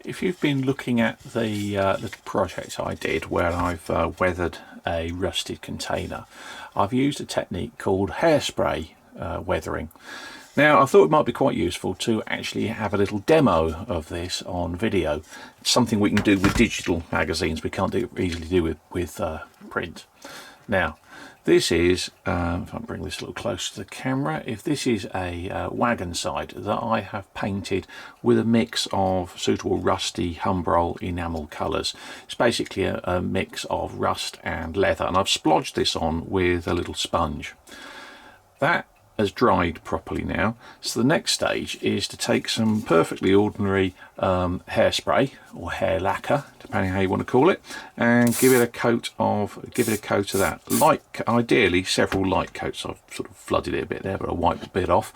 If you've been looking at the little project I did where I've weathered a rusted container, I've used a technique called hairspray weathering. Now I thought it might be quite useful to actually have a little demo of this on video. It's something we can do with digital magazines, we can't easily do with print. Now this is, if I bring this a little closer to the camera, if this is a wagon side that I have painted with a mix of suitable rusty Humbrol enamel colours. It's basically a mix of rust and leather, and I've splodged this on with a little sponge. That has dried properly now, so the next stage is to take some perfectly ordinary hairspray or hair lacquer, depending how you want to call it, and give it a coat of that. Ideally several light coats. I've sort of flooded it a bit there, but I wiped a bit off.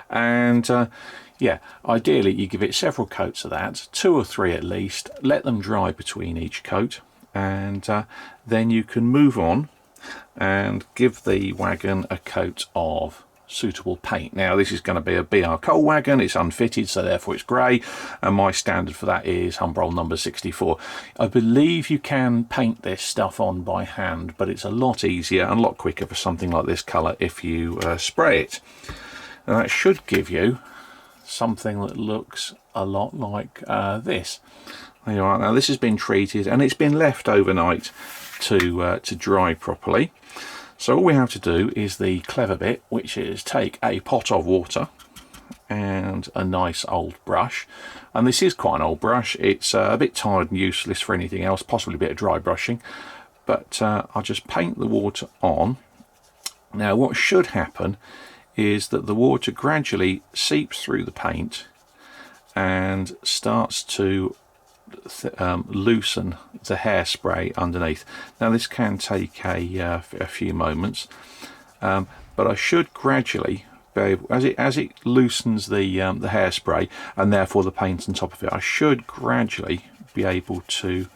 And yeah, ideally you give it several coats of that, 2 or 3 at least. Let them dry between each coat, and then you can move on and give the wagon a coat of suitable paint. Now this is going to be a BR coal wagon, it's unfitted, so therefore it's grey, and my standard for that is Humbrol number 64. I believe you can paint this stuff on by hand, but it's a lot easier and a lot quicker for something like this colour if you spray it. And that should give you something that looks a lot like this. There you are. Now this has been treated and it's been left overnight to dry properly. So all we have to do is the clever bit, which is take a pot of water and a nice old brush. And this is quite an old brush. It's a bit tired and useless for anything else, possibly a bit of dry brushing. But I'll just paint the water on. Now what should happen is that the water gradually seeps through the paint and starts to loosen the hairspray underneath. Now this can take a few moments, but I should gradually be able, as it loosens the hairspray and therefore the paint on top of it, I should gradually be able to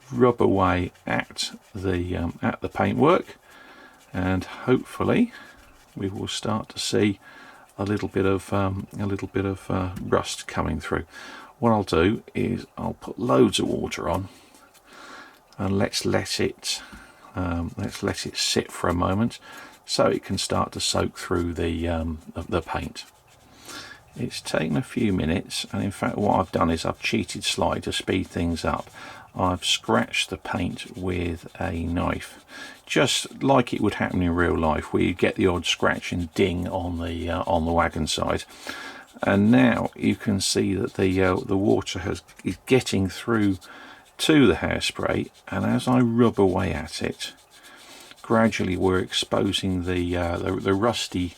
rub away at the paintwork, and hopefully we will start to see a little bit of rust coming through. What I'll do is I'll put loads of water on and let's let it sit for a moment so it can start to soak through the paint. It's taken a few minutes, and in fact what I've done is I've cheated slightly to speed things up. I've scratched the paint with a knife, just like it would happen in real life, where you get the odd scratch and ding on the wagon side. And now you can see that the water is getting through to the hairspray, and as I rub away at it, gradually we're exposing the rusty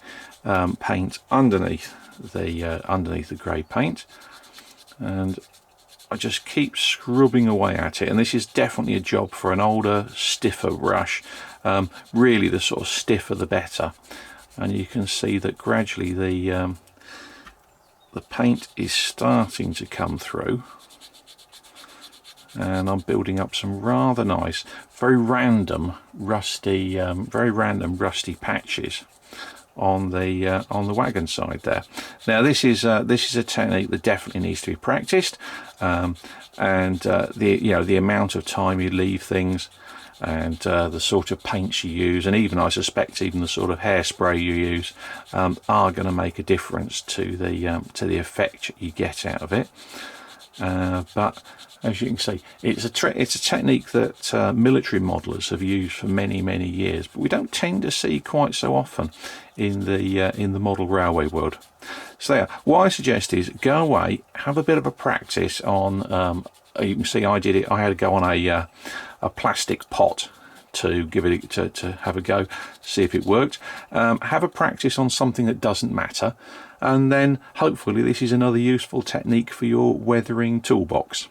paint underneath the grey paint, and I just keep scrubbing away at it. And this is definitely a job for an older, stiffer brush. Really, the sort of stiffer the better. And you can see that gradually the paint is starting to come through, and I'm building up some rather nice, very random rusty patches on the wagon side there. Now this is a technique that definitely needs to be practiced, and the amount of time you leave things, and the sort of paints you use, and even I suspect even the sort of hairspray you use, are going to make a difference to the effect you get out of it. But as you can see, it's a technique that military modelers have used for many years, but we don't tend to see quite so often in the model railway world. So there, what I suggest is go away, have a bit of a practice on. You can see I did it. I had to go on a plastic pot to give it to have a go, see if it worked. Have a practice on something that doesn't matter, and then hopefully this is another useful technique for your weathering toolbox.